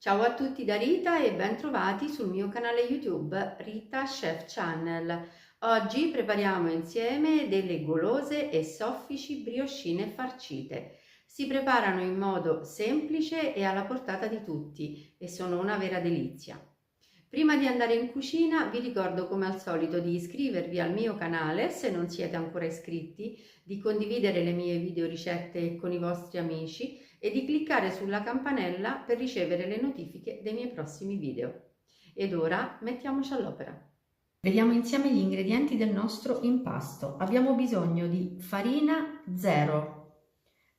Ciao a tutti da Rita e ben trovati sul mio canale YouTube Rita Chef Channel. Oggi prepariamo insieme delle golose e soffici briochine farcite. Si preparano in modo semplice e alla portata di tutti e sono una vera delizia. Prima di andare in cucina vi ricordo come al solito di iscrivervi al mio canale se non siete ancora iscritti, di condividere le mie video ricette con i vostri amici e di cliccare sulla campanella per ricevere le notifiche dei miei prossimi video. Ed ora mettiamoci all'opera. Vediamo insieme gli ingredienti del nostro impasto. Abbiamo bisogno di farina 0,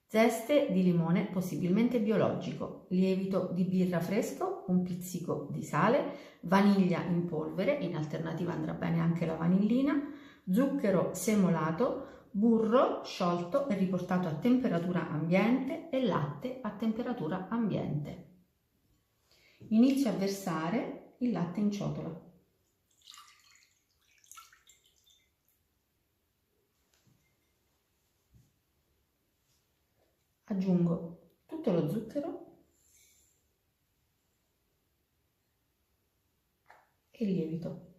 zeste di limone possibilmente biologico, lievito di birra fresco, un pizzico di sale, vaniglia in polvere, in alternativa andrà bene anche la vanillina, zucchero semolato, burro sciolto e riportato a temperatura ambiente e latte a temperatura ambiente. Inizio a versare il latte in ciotola. Aggiungo tutto lo zucchero e il lievito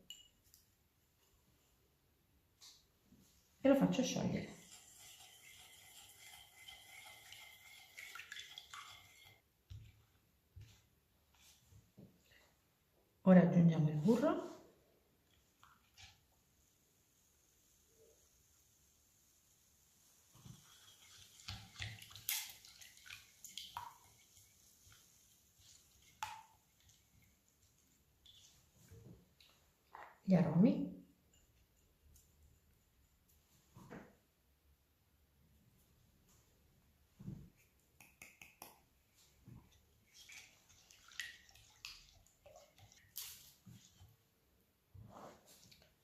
e lo faccio sciogliere. Ora aggiungiamo il burro gli aromi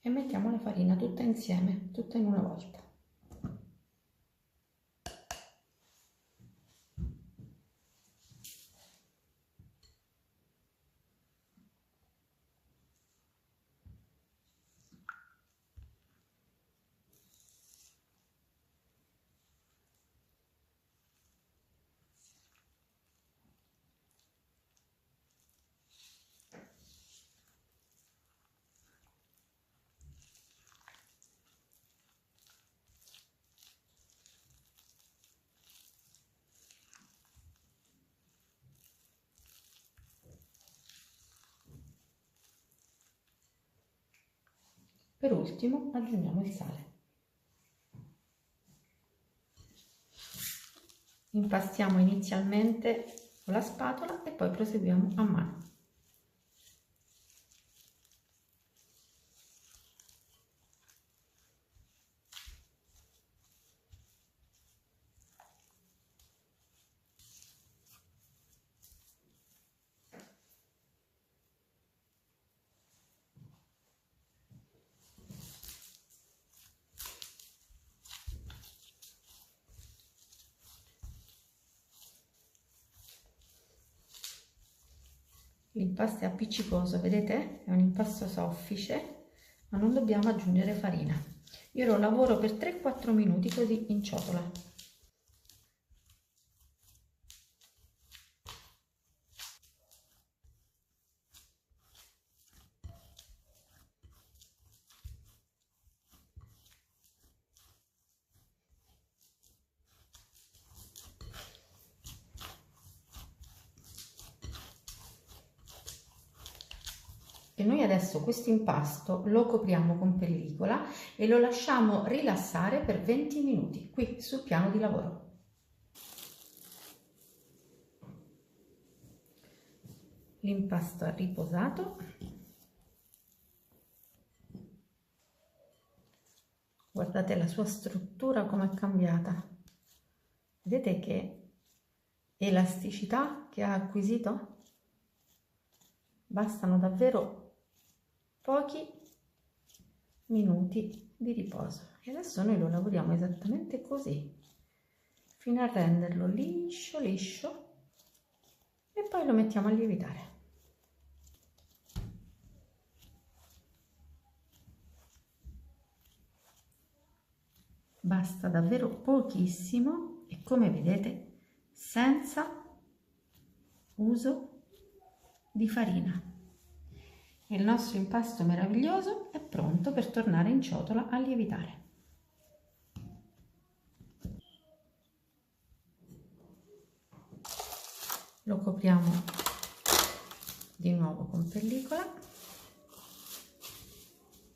e mettiamo la farina tutta insieme, tutta in una volta. Per ultimo aggiungiamo il sale. Impastiamo inizialmente con la spatola e poi proseguiamo a mano. L'impasto è appiccicoso, vedete? È un impasto soffice, ma non dobbiamo aggiungere farina. Io lo lavoro per 3-4 minuti così in ciotola. E noi adesso questo impasto lo copriamo con pellicola e lo lasciamo rilassare per 20 minuti qui sul piano di lavoro. L'impasto è riposato. Guardate la sua struttura come è cambiata. Vedete che elasticità che ha acquisito? Bastano davvero pochi minuti di riposo e adesso noi lo lavoriamo esattamente così fino a renderlo liscio liscio e poi lo mettiamo a lievitare. Basta davvero pochissimo e come vedete senza uso di farina. Il nostro impasto meraviglioso è pronto per tornare in ciotola a lievitare. Lo copriamo di nuovo con pellicola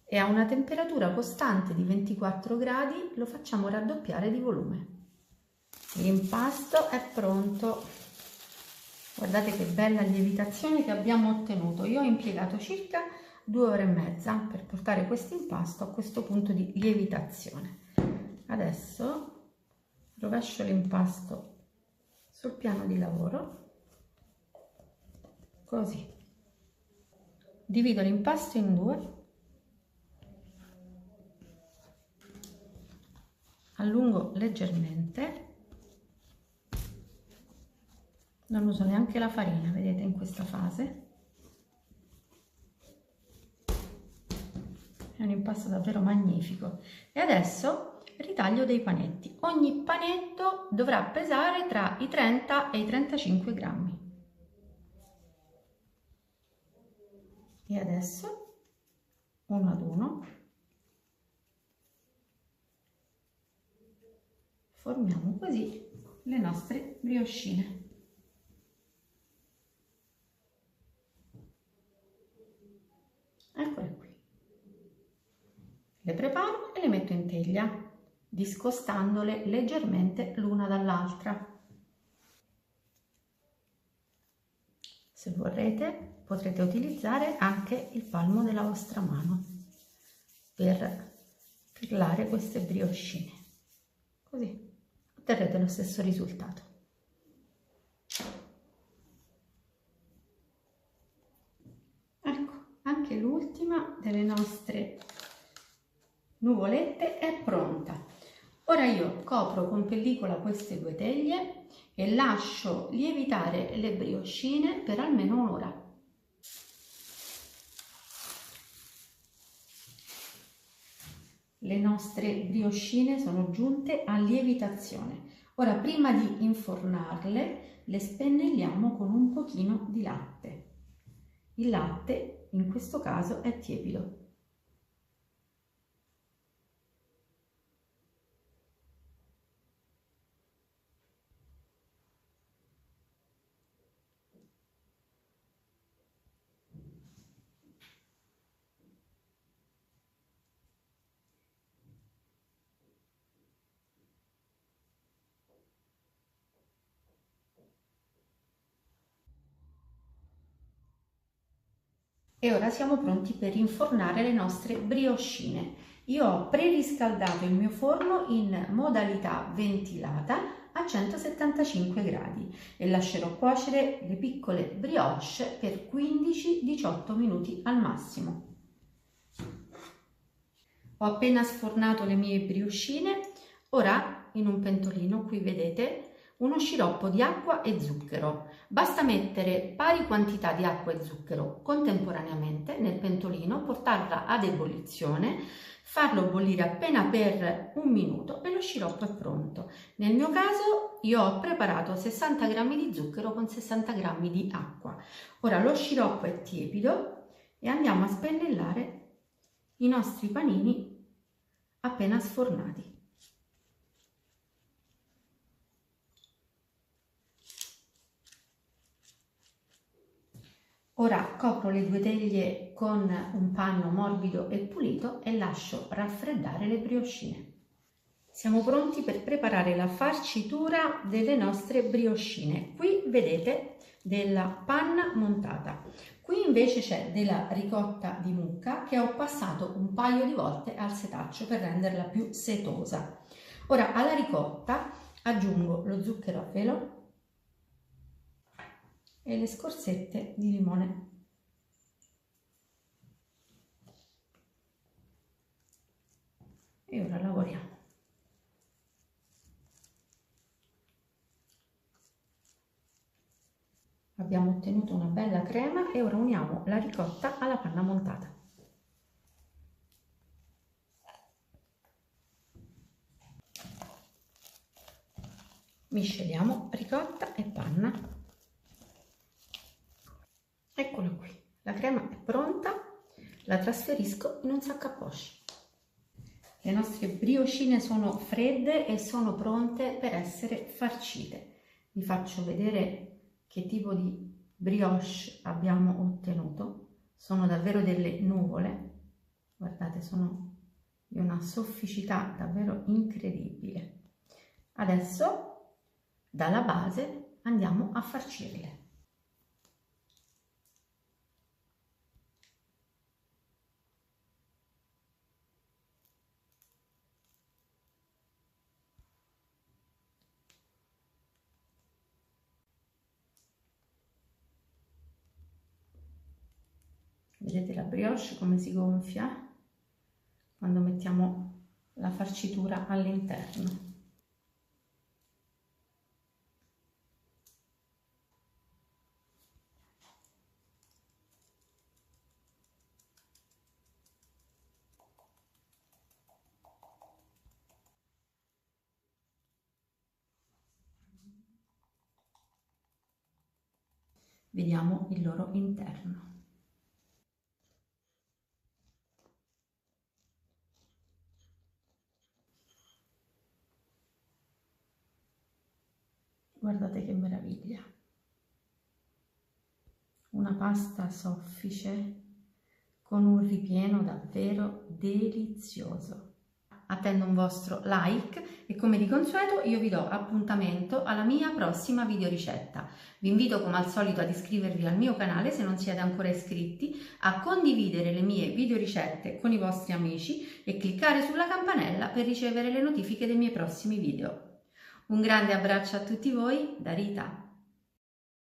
e a una temperatura costante di 24 gradi lo facciamo raddoppiare di volume. L'impasto è pronto. Guardate che bella lievitazione che abbiamo ottenuto. Io ho impiegato circa 2 ore e mezza per portare questo impasto a questo punto di lievitazione. Adesso rovescio l'impasto sul piano di lavoro, così. Divido l'impasto in 2, allungo leggermente, non uso neanche la farina, vedete, in questa fase. È un impasto davvero magnifico. E adesso ritaglio dei panetti. Ogni panetto dovrà pesare tra i 30 e i 35 grammi. E adesso, uno ad uno, formiamo così le nostre briochine. Eccole qui. Le preparo e le metto in teglia, discostandole leggermente l'una dall'altra. Se vorrete, potrete utilizzare anche il palmo della vostra mano per perlare queste briochine. Così otterrete lo stesso risultato. Ecco, anche l'ultima delle nostre nuvolette è pronta. Ora io copro con pellicola queste 2 teglie e lascio lievitare le briochine per almeno un'ora. Le nostre briochine sono giunte a lievitazione. Ora, prima di infornarle, le spennelliamo con un pochino di latte. Il latte in questo caso è tiepido. E ora siamo pronti per infornare le nostre briochine. Io ho preriscaldato il mio forno in modalità ventilata a 175 gradi e lascerò cuocere le piccole brioche per 15-18 minuti al massimo. Ho appena sfornato le mie briochine, ora in un pentolino, qui vedete, uno sciroppo di acqua e zucchero. Basta mettere pari quantità di acqua e zucchero contemporaneamente nel pentolino, portarla ad ebollizione, farlo bollire appena per 1 minuto e lo sciroppo è pronto. Nel mio caso io ho preparato 60 g di zucchero con 60 g di acqua. Ora lo sciroppo è tiepido e andiamo a spennellare i nostri panini appena sfornati. Ora copro le 2 teglie con un panno morbido e pulito e lascio raffreddare le briochine. Siamo pronti per preparare la farcitura delle nostre briochine. Qui vedete della panna montata. Qui invece c'è della ricotta di mucca che ho passato un paio di volte al setaccio per renderla più setosa. Ora alla ricotta aggiungo lo zucchero a velo e le scorzette di limone. E ora lavoriamo. Abbiamo ottenuto una bella crema e ora uniamo la ricotta alla panna montata. Misceliamo ricotta e panna Eccola qui, la crema è pronta, la trasferisco in un sacco a poche. Le nostre brioscine sono fredde e sono pronte per essere farcite. Vi faccio vedere che tipo di brioche abbiamo ottenuto. Sono davvero delle nuvole, guardate, sono di una sofficità davvero incredibile. Adesso dalla base andiamo a farcirle. Vedete la brioche come si gonfia quando mettiamo la farcitura all'interno. Vediamo il loro interno. Guardate che meraviglia! Una pasta soffice con un ripieno davvero delizioso. Attendo un vostro like e come di consueto io vi do appuntamento alla mia prossima video ricetta. Vi invito come al solito ad iscrivervi al mio canale se non siete ancora iscritti, a condividere le mie video ricette con i vostri amici e cliccare sulla campanella per ricevere le notifiche dei miei prossimi video. Un grande abbraccio a tutti voi da Rita.